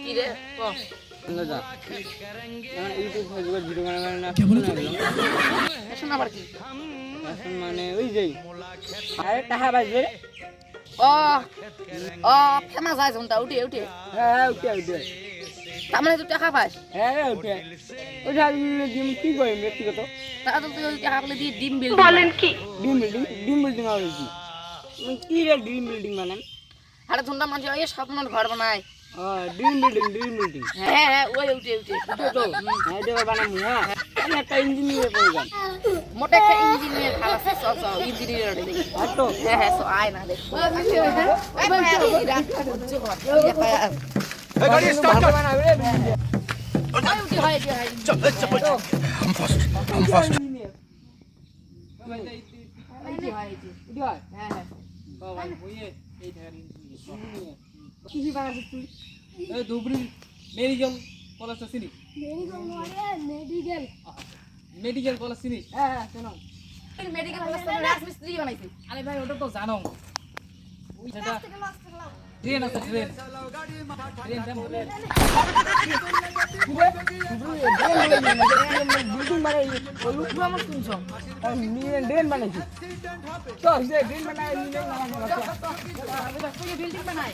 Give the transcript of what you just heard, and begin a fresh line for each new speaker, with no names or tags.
কি রে ক
ইউটিউব ফেসবুক ভিডিও বানানো না
এখন আবার কি
এখন মানে ওই যে আরে টাকা বাজবে
ও ও ফেমাস আছে উনটা উঠে উঠে
হ্যাঁ উঠে উঠে
তার মানে তুই টাকা পাস
হ্যাঁ উঠে ওইটা ডিম কি করি ব্যক্তিগত
টাকা তো তুই টাকা পেলে দিয়ে ডিম বিল
বলেন কি
ডিম বিল্ডিং হবে কি রে ডিম বিল্ডিং বানান
আরে ধুনটা মানুষ এই স্বপ্নের ঘর বানায়
ডিম বিল্ডিং
হ্যাঁ হ্যাঁ ওই উঠে উঠে
তো হ্যাঁ এটা বানাবো হ্যাঁ আমি একটা ইঞ্জিনিয়ার প্রয়োজন
মোটা একটা ইঞ্জিনিয়ার ভালো আছে চল চল ইঞ্জিনিয়ার
আর তো
হ্যাঁ হ্যাঁ আয় না দেখ
गाड़ी स्टार्ट कर हम फास्ट
মেডিকেল কলেজ চিনি মেডিকেল কলেজ চিনি হ্যাঁ হ্যাঁ শোনো
মেডিকেল কলেজ থেকে রাজমিস্ত্রি বানাইছে
আরে ভাই ওটা তো জানো সেটা ট্রেন আছে ট্রেন বিল্ডিং বানাই
তুই আমার শুনছ
ড্রেন বানাইছি তো যে ড্রেন বানাই
বিল্ডিং বানায়